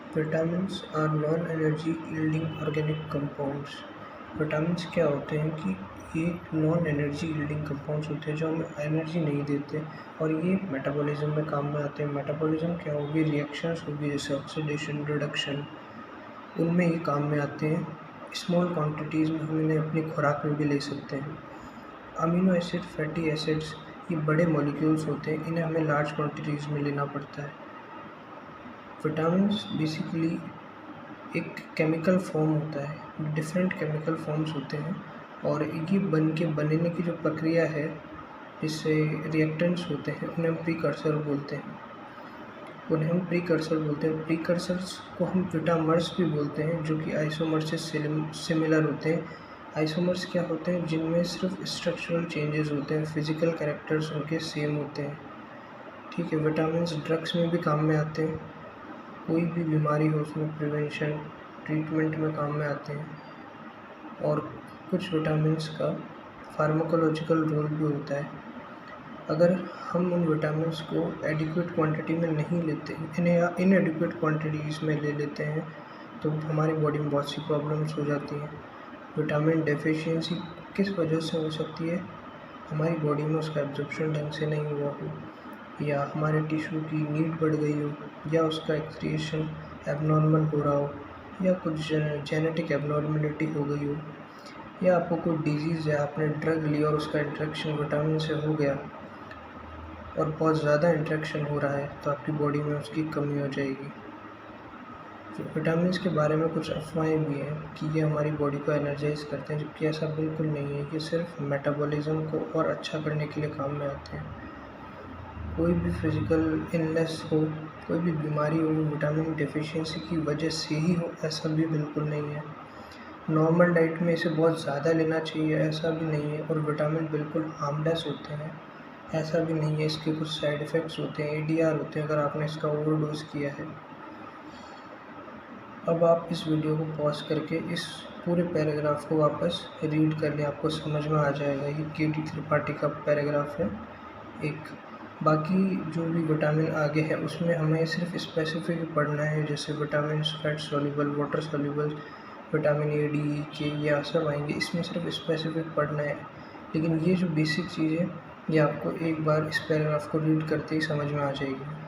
Vitamins are non energy yielding organic compounds. Vitamins क्या होते हैं कि ये नॉन एनर्जी यील्डिंग कंपाउंड्स होते हैं जो हमें एनर्जी नहीं देते और ये मेटाबॉलिज्म में काम में आते हैं। मेटाबॉलिज्म क्या होगी, रिएक्शंस होगी जैसे ऑक्सीडेशन, रिडक्शन, उनमें ये काम में आते हैं। स्मॉल क्वांटिटीज़ में हम इन्हें अपनी खुराक में भी ले सकते हैं। अमीनो एसिड, फैटी एसिड्स ये बड़े मॉलिक्यूल्स होते हैं, इन्हें हमें लार्ज क्वांटिटीज़ में लेना पड़ता है। विटामिन्स बेसिकली एक केमिकल फॉर्म होता है, डिफरेंट केमिकल फॉर्म्स होते हैं और ये बनने की जो प्रक्रिया है जिससे रिएक्टेंट्स होते हैं उन्हें हम प्रीकर्सर बोलते हैं। प्रीकर्सर्स को हम विटामर्स भी बोलते हैं जो कि आइसोमर्स से सिमिलर होते हैं। आइसोमर्स क्या होते हैं, जिनमें सिर्फ स्ट्रक्चरल चेंजेस होते हैं, फिजिकल कैरेक्टर्स उनके सेम होते हैं। ठीक है, विटामिन्स ड्रग्स में भी काम में आते हैं, कोई भी बीमारी हो उसमें प्रिवेंशन, ट्रीटमेंट में काम में आते हैं। और कुछ विटामिन्स का फार्माकोलॉजिकल रोल भी होता है। अगर हम उन विटामिन्स को एडिक्वेट क्वांटिटी में नहीं लेते, इन्हें इनएडिक्वेट क्वांटिटीज़ में ले लेते हैं तो हमारी बॉडी में बहुत सी प्रॉब्लम्स हो जाती हैं। विटामिन डेफिशिएंसी किस वजह से हो सकती है, हमारी बॉडी में उसका एब्जॉर्प्शन ढंग से नहीं हुआ हो, या हमारे टिश्यू की नीड बढ़ गई हो, या उसका एक्सक्रीशन एबनॉर्मल हो रहा हो, या कुछ जेनेटिक एबनॉर्मेलिटी हो गई हो, या आपको कोई डिजीज़ है, आपने ड्रग लिया और उसका इंटरेक्शन विटामिन से हो गया और बहुत ज़्यादा इंटरेक्शन हो रहा है तो आपकी बॉडी में उसकी कमी हो जाएगी। विटामिन्स के बारे में कुछ अफवाहें भी हैं कि ये हमारी बॉडी को एनर्जाइज करते हैं, जबकि ऐसा बिल्कुल नहीं है। ये सिर्फ मेटाबॉलिज्म को और अच्छा करने के लिए काम में आते हैं। कोई भी फिजिकल इलनेस हो, कोई भी बीमारी हो, विटामिन डेफिशिएंसी की वजह से ही हो, ऐसा भी बिल्कुल नहीं है। नॉर्मल डाइट में इसे बहुत ज़्यादा लेना चाहिए, ऐसा भी नहीं है। और विटामिन बिल्कुल हार्मलेस होते हैं, ऐसा भी नहीं है। इसके कुछ साइड इफ़ेक्ट्स होते हैं, ADR होते हैं अगर आपने इसका ओवरडोज किया है। अब आप इस वीडियो को पॉज करके इस पूरे पैराग्राफ को वापस रीड कर लें, आपको समझ में आ जाएगा। ये KD त्रिपाठी का पैराग्राफ है एक। बाकी जो भी विटामिन आगे है उसमें हमें सिर्फ स्पेसिफिक पढ़ना है, जैसे vitamin fat soluble, water soluble, vitamin A, D, E, K ये सब आएंगे, इसमें सिर्फ स्पेसिफिक पढ़ना है। लेकिन ये जो बेसिक चीज़ है ये आपको एक बार इस पैराग्राफ को रीड करते ही समझ में आ जाएगी।